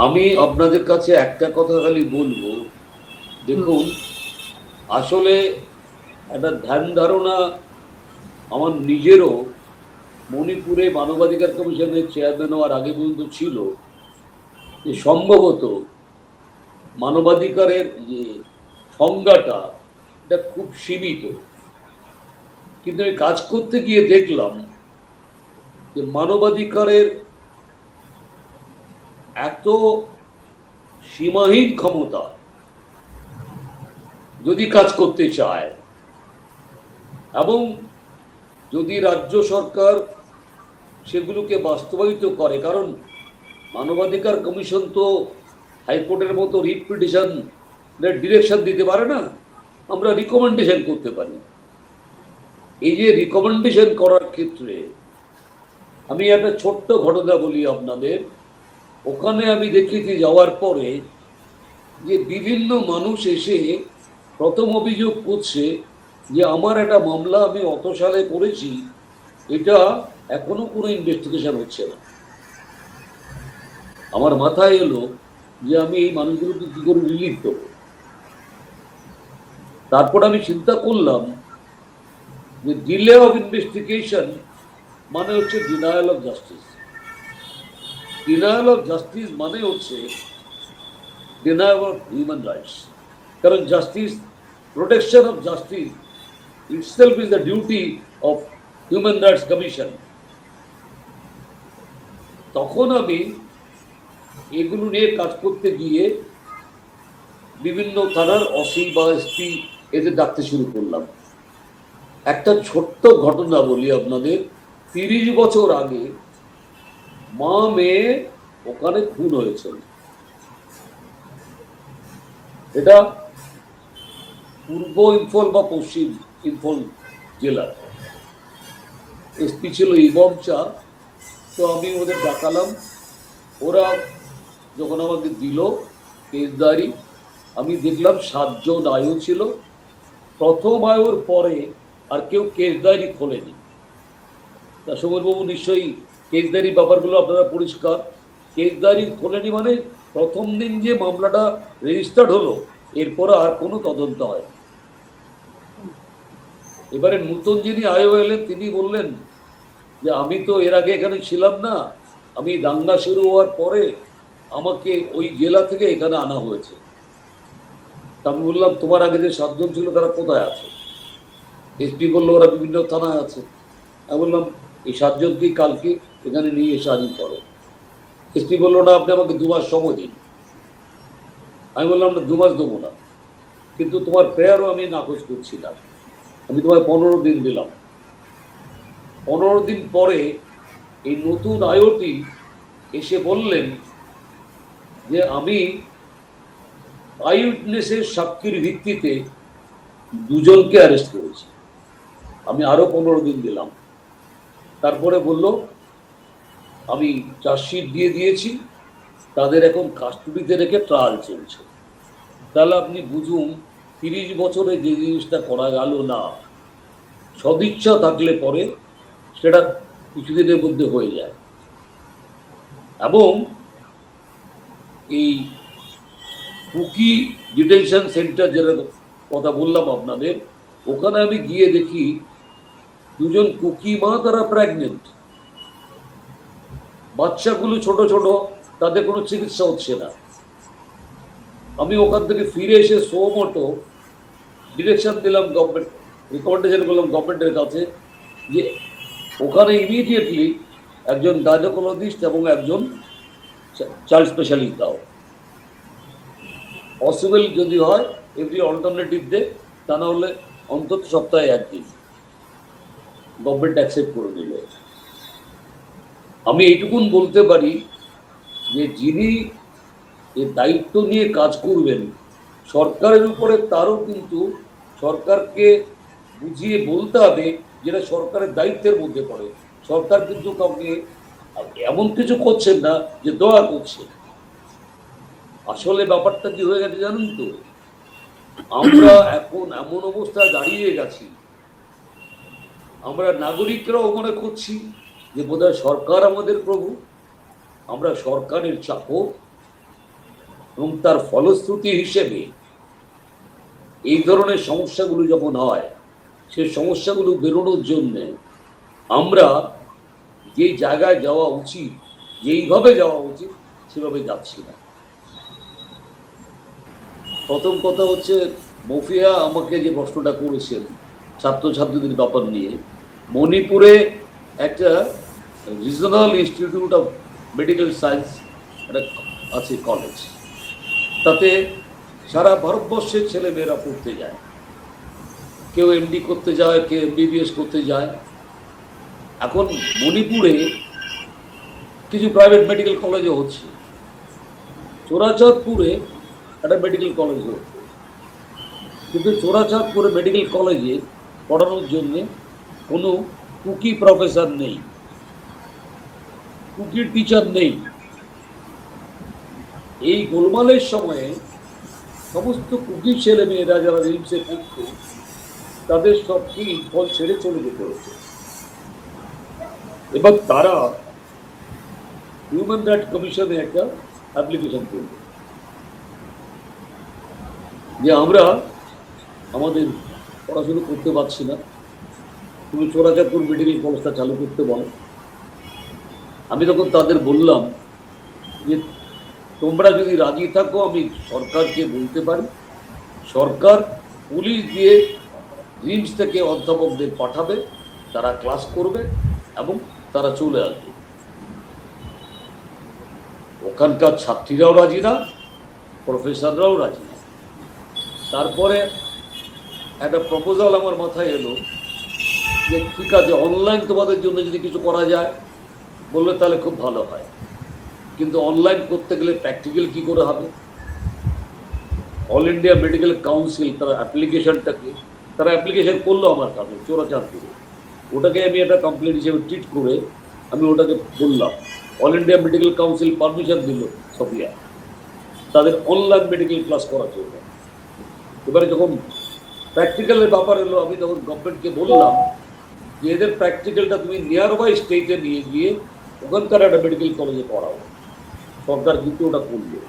আমি আপনাদের কাছে একটা কথা খালি বলবো, দেখুন আসলে একটা ধ্যান ধারণা আমার নিজেরও মণিপুরে মানবাধিকার কমিশনের চেয়ারম্যান হওয়ার আগে পর্যন্ত ছিল যে সম্ভবত মানবাধিকারের যে সংজ্ঞাটা এটা খুব সীমিত, কিন্তু আমি কাজ করতে গিয়ে দেখলাম যে মানবাধিকারের এত সীমাহীন ক্ষমতা যদি কাজ করতে চায় এবং যদি রাজ্য সরকার সেগুলোকে বাস্তবায়িত করে, কারণ মানবাধিকার কমিশন তো হাইকোর্টের মতো রিট পিটিশন ডিরেকশন দিতে পারে না, আমরা রিকমেন্ডেশন করতে পারি। এই যে রিকমেন্ডেশন করার ক্ষেত্রে আমি একটা ছোট্ট ঘটনা বলি আপনাদের। ওখানে আমি দেখেছি যাওয়ার পরে যে বিভিন্ন মানুষ এসে প্রথম অভিযোগ করছে যে আমার একটা মামলা আমি অত সালে করেছি, এটা এখনো কোনো ইনভেস্টিগেশন হচ্ছে না। আমার মাথায় এলো যে আমি এই মানুষগুলোকে কি করে রিলিভ দেবো। তারপর আমি চিন্তা করলাম যে ডিলে অফ ইনভেস্টিগেশন মানে হচ্ছে denial of justice. Denial of justice মানে হচ্ছে ডিনায়াল অফ হিউম্যান রাইটস, কারণ justice, protection of justice itself is the duty of Human Rights Commission. তখন আমি এগুলো নিয়ে কাজ করতে গিয়ে বিভিন্ন থানার অসি বা এসপি এদের ডাকতে শুরু করলাম। একটা ছোট্ট ঘটনা বলি আপনাদের। 30 বছর আগে মা মেয়ে ওখানে খুন হয়েছিল। এটা পূর্ব ইম্ফল বা পশ্চিম ইম্ফল জেলার। এসপি ছিল ইবম চা। তো আমি ওদের ডাকালাম, ওরা যখন আমাকে দিল কেসদারি, আমি দেখলাম 7 জন আয়ু ছিল। প্রথম আয়ুর পরে আর কেউ কেসদারি খোলেনি। তা সমরবাবু নিশ্চয়ই কেসদারি ব্যাপারগুলো আপনারা পরিষ্কার। কেসদারি খোলেনি মানে প্রথম দিন যে মামলাটা রেজিস্টার্ড হলো এরপরে আর কোনো তদন্ত হয়। এবারে নতুন যিনি আয়ু এলেন তিনি বললেন যে আমি তো এর আগে এখানে ছিলাম না, আমি দাঙ্গা শুরু হওয়ার পরে আমাকে ওই জেলা থেকে এখানে আনা হয়েছে। তা আমি বললাম তোমার আগে যে 7 জন ছিল তারা কোথায় আছে? এসপি বললো ওরা বিভিন্ন থানায় আছে। আমি বললাম এই 7 জনকেই কালকে এখানে নিয়ে এসে হাজির করো। এসপি বললো না, আপনি আমাকে 2 মাস সময় দিন। আমি বললাম না, 2 মাস দেবো না, কিন্তু তোমার প্রেয়ারও আমি নাকচ করছি না, আমি তোমায় 15 দিন দিলাম। 15 দিন পরে এই নতুন আয়োটি এসে বললেন যে আমি আই উইটনেসের সাক্ষীর ভিত্তিতে 2 জনকে অ্যারেস্ট করেছি, আমি আরো 15 দিন দিলাম। তারপরে বলল আমি চার্জশিট দিয়ে দিয়েছি, তাদের এখন কাস্টডিতে রেখে ট্রায়াল চলছে। তাহলে আপনি বুঝুন 30 বছরে যে জিনিসটা করা গেল না, সদিচ্ছা থাকলে পরে সেটা কিছুদিনের মধ্যে হয়ে যায়। এবং এই কুকি ডিটেনশন সেন্টার যেটা কথা বললাম আপনাদের, ওখানে আমি গিয়ে দেখি 2 জন কুকি মা, তারা প্রেগনেন্ট, বাচ্চাগুলো ছোট ছোট, তাদের কোনো চিকিৎসা হচ্ছে না। আমি ওখান থেকে ফিরে এসে সোমোটো ডিরেকশন দিলাম গভর্নমেন্ট, রিকমেন্ডেশন করলাম গভর্নমেন্টের কাছে যে ওখানে ইমিডিয়েটলি একজন গাইনোকোলজিস্ট এবং একজন চাইল্ড স্পেশালিস্ট দাও, পসিবল যদি হয় এভরি অল্টারনেটিভ ডে, তা না হলে অন্তত সপ্তাহে 1 দিন। গভর্নমেন্ট অ্যাকসেপ্ট করে নিল। আমি এইটুকুন বলতে পারি যে যিনি এই দায়িত্ব নিয়ে কাজ করবেন সরকারের উপরে, তারও কিন্তু সরকারকে বুঝিয়ে বলতে হবে যেটা সরকারের দায়িত্বের মধ্যে পড়ে। সরকার কিন্তু কাউকে এমন কিছু করছেন না যে দয়া করছে। আসলে ব্যাপারটা কি হয়ে গেছে জানেন তো, আমরা এখন এমন অবস্থায় দাঁড়িয়ে গেছি, আমরা নাগরিকরাও মনে করছি যে বোধহয় সরকার আমাদের প্রভু, আমরা সরকারের চাকর, এবং তার ফলশ্রুতি হিসেবে এই ধরনের সমস্যাগুলো যখন হয়, সেই সমস্যাগুলো বেরোনোর জন্যে আমরা যে জায়গায় যাওয়া উচিত, যেইভাবে যাওয়া উচিত সেভাবে যাচ্ছি না। প্রথম কথা হচ্ছে, মফিয়া আমাকে যে প্রশ্নটা করেছেন ছাত্রছাত্রীদের ব্যাপার নিয়ে, মণিপুরে একটা regional institute of medical science একটা আছে কলেজ, তাতে সারা ভারতবর্ষের ছেলে মেয়েরা পড়তে যায়, কেউ এমডি করতে যায়, কেউ এমবিবিএস করতে যায়। এখন মণিপুরে কিছু প্রাইভেট মেডিকেল কলেজও হচ্ছে, চোরাচাঁদপুরে একটা মেডিকেল কলেজ হচ্ছে, কিন্তু চোরাচাঁদপুরে মেডিকেল কলেজে পড়ানোর জন্যে কোনো কুকি প্রফেসর নেই, কুকির টিচার নেই। এই গোলমালের সময়ে সমস্ত কুকি ছেলে মেয়েরা যারা রিমসে পড়তো, তাদের সব কি ফল ছেড়ে চলে যেতে হচ্ছে। এবার তারা হিউম্যান রাইট কমিশনে একটা অ্যাপ্লিকেশন করবে যে আমরা আমাদের পড়াশুনো করতে পারছি না, তুমি চোরাচাঁদপুর মেডিকেল কলেজটা চালু করতে বলো। আমি তখন তাদের বললাম যে তোমরা যদি রাজি থাকো আমি সরকারকে বলতে পারি, সরকার পুলিশ দিয়ে রিমস থেকে অধ্যাপকদের পাঠাবে, তারা ক্লাস করবে এবং তারা চলে আসবে। ওখানকার ছাত্রীরাও রাজি না, প্রফেসররাও রাজি না। তারপরে একটা প্রপোজাল আমার মাথায় এলো যে ঠিক আছে, অনলাইন তোমাদের জন্য যদি কিছু করা যায় বললে তাহলে খুব ভালো হয়, কিন্তু অনলাইন করতে গেলে প্র্যাকটিক্যাল কি করে হবে? অল ইন্ডিয়া মেডিকেল কাউন্সিল তারা অ্যাপ্লিকেশন করলো আমার কাছে চোরাচাঁদপুরে, ওটাকে আমি একটা কমপ্লেন হিসেবে ট্রিট করে আমি ওটাকে বললাম, all India medical council permission দিল সফিয়া তাদের অনলাইন মেডিকেল ক্লাস করার জন্য। এবারে যখন প্র্যাকটিক্যালের ব্যাপার এলো, আমি তখন গভর্নমেন্টকে বললাম যে এদের প্র্যাকটিক্যালটা তুমি নিয়ার বাই স্টেটে নিয়ে গিয়ে ওখানকার একটা মেডিকেল কলেজে পড়াও। সরকার কিন্তু ওটা করলো।